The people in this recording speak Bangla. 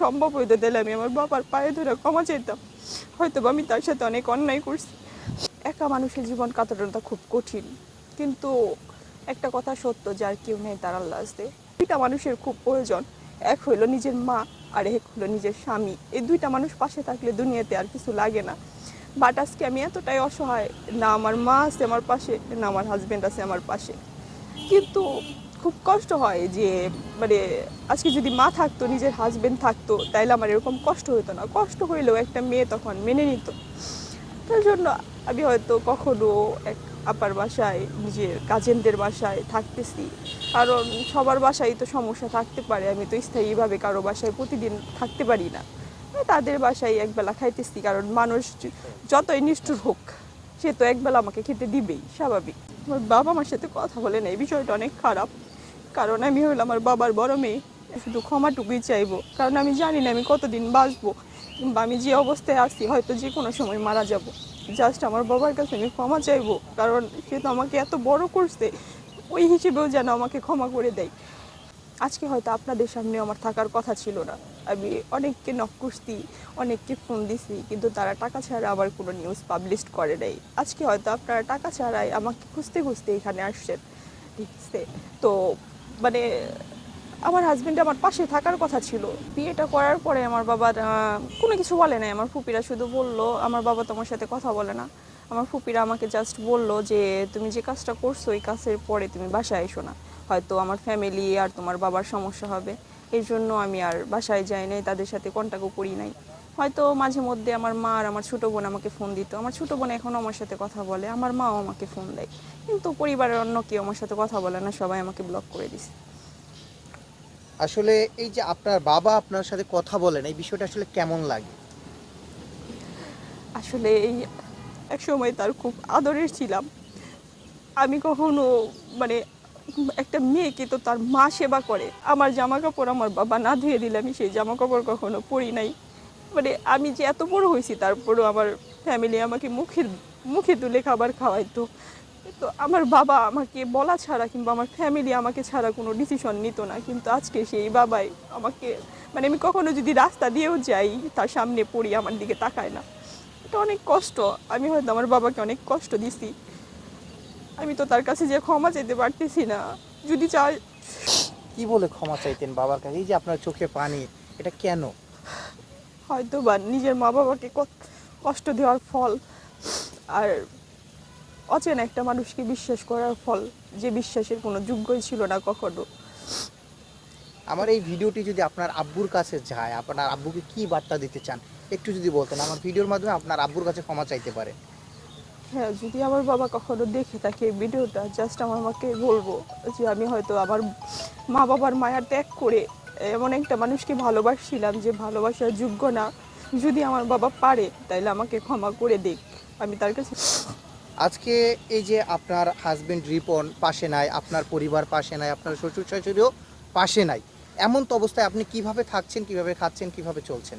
সম্ভব হইতে দিলে আমি আমার বাবার পায়ে ধরে ক্ষমা চাইতাম। হয়তো আমি তার সাথে অনেক অন্যায় করছি। একা মানুষের জীবন কাটানোটা খুব কঠিন, কিন্তু একটা কথা সত্য, যার কেউ নেই তার আল্লাহ আছে। দুইটা মানুষের খুব প্রয়োজন, এক হইলো নিজের মা আর এক হলো নিজের স্বামী। এই দুইটা মানুষ পাশে থাকলে দুনিয়াতে আর কিছু লাগে না। বাট আজকে আমি এতটাই অসহায়, না আমার মা আছে আমার পাশে, না আমার হাজব্যান্ড আছে আমার পাশে। কিন্তু খুব কষ্ট হয় যে মানে আজকে যদি মা থাকতো, নিজের হাজব্যান্ড থাকতো, তাইলে আমার এরকম কষ্ট হতো না। কষ্ট হইলেও একটা মেয়ে তখন মেনে নিত। তার জন্য আমি হয়তো কখনো এক আপার বাসায়, নিজের কাজিনদের বাসায় থাকতেছি, কারণ সবার বাসায় তো সমস্যা থাকতে পারে। আমি তো স্থায়ীভাবে কারো বাসায় প্রতিদিন থাকতে পারি না। তাদের বাসায় একবেলা খাইতেছি, কারণ মানুষ যতই নিষ্ঠুর হোক, সে তো একবেলা আমাকে খেতে দিবেই, স্বাভাবিক। আমার বাবা আমার সাথে কথা বলে না, এই বিষয়টা অনেক খারাপ। কারণ আমি হলাম আমার বাবার বড় মেয়ে, শুধু ক্ষমাটুকুই চাইবো, কারণ আমি জানি না আমি কতদিন বাঁচবো, কিংবা আমি যে অবস্থায় আছি হয়তো যে কোনো সময় মারা যাব। জাস্ট আমার বাবার কাছে আমি ক্ষমা চাইবো, কারণ সে তো আমাকে এত বড় করছে, ওই হিসেবেও যেন আমাকে ক্ষমা করে দেয়। আজকে হয়তো আপনাদের সামনে আমার থাকার কথা ছিল না। আমি অনেককে নক করছি, অনেককে ফোন দিছি, কিন্তু তারা টাকা ছাড়া আবার কোনো নিউজ পাবলিশ করে নাই। আজকে হয়তো আপনারা টাকা ছাড়াই আমাকে খুঁজতে খুঁজতে এখানে আসছেন, ঠিক আছে? তো মানে আমার হাজব্যান্ড আমার পাশে থাকার কথা ছিল। বিয়েটা করার পরে আমার বাবার কোনো কিছু বলে নাই। আমার ফুপিরা শুধু বলল, আমার বাবা তোমার সাথে কথা বলে না। আমার ফুপিরা আমাকে জাস্ট বলল যে তুমি যে কাজটা করছো, এই কাজের পরে তুমি বাসায় এসো না, হয়তো আমার ফ্যামিলি আর তোমার বাবার সমস্যা হবে। এই জন্য আমি আর বাসায় যাই নাই, তাদের সাথে কন্ট্যাক্টও করি নাই। হয়তো মাঝে মধ্যে আমার মা আর আমার ছোটো বোন আমাকে ফোন দিত। আমার ছোটো বোন এখনও আমার সাথে কথা বলে, আমার মাও আমাকে ফোন দেয়, কিন্তু পরিবারের অন্য কেউ আমার সাথে কথা বলে না, সবাই আমাকে ব্লক করে দিছে। আসলে এই যে আপনার বাবা আপনার সাথে কথা বলেন, এই বিষয়টা আসলে কেমন লাগে? আসলে এই এক সময় তার খুব আদরের ছিলাম। আমি কখনো মানে একটা মেয়েকে তো তার মা সেবা করে, আমার জামা কাপড় আমার বাবা না ধুয়ে দিলে আমি সেই জামা কাপড় কখনো পরি নাই। মানে আমি যে এত বড় হয়েছি, তারপরেও আমার ফ্যামিলি আমাকে মুখে মুখে তুলে খাবার খাওয়াইতো। তো আমার বাবা আমাকে বলা ছাড়া কিংবা আমার ফ্যামিলি আমাকে ছাড়া কোনো ডিসিশন নিত না, কিন্তু আজকে সেই বাবাই আমাকে, মানে আমি কখনো যদি রাস্তা দিয়েও যাই তার সামনে পড়ি, আমার দিকে তাকায় না। এটা অনেক কষ্ট। আমি হয়তো আমার বাবাকে অনেক কষ্ট দিছি, আমি তো তার কাছে যে ক্ষমা চাইতে পারতেছি না। যদি চাই, কি বলে ক্ষমা চাইতেন বাবার কাছে? এই যে আপনার চোখে পানি, এটা কেন? হয়তো বা নিজের মা বাবাকে কষ্ট দেওয়ার ফল, আর অচেনা একটা মানুষকে বিশ্বাস করার ফল, যে বিশ্বাসের কোনো যোগ্যই ছিল না কখনো। আমার এই ভিডিওটি যদি আপনার আব্বুর কাছে যায়, আপনার আব্বুকে কি বার্তা দিতে চান একটু যদি বলতেন, আমার ভিডিওর মাধ্যমে আপনার আব্বুর কাছে ক্ষমা চাইতে পারে। হ্যাঁ, যদি আমার বাবা কখনো দেখে থাকে এই ভিডিওটা, জাস্ট আমার মাকে বলবো যে আমি হয়তো আমার মা বাবার মায়া ত্যাগ করে এমন একটা মানুষকে ভালোবাসছিলাম যে ভালোবাসার যোগ্য না। যদি আমার বাবা পারে তাহলে আমাকে ক্ষমা করে দিক, আমি তার কাছে। আজকে এই যে আপনার হাজবেন্ড রিপন পাশে নাই, আপনার পরিবার পাশে নাই, আপনার শ্বশুর শাশুড়িও পাশে নাই, এমন তো অবস্থায় আপনি কিভাবে থাকছেন, কিভাবে খাচ্ছেন, কিভাবে চলছেন?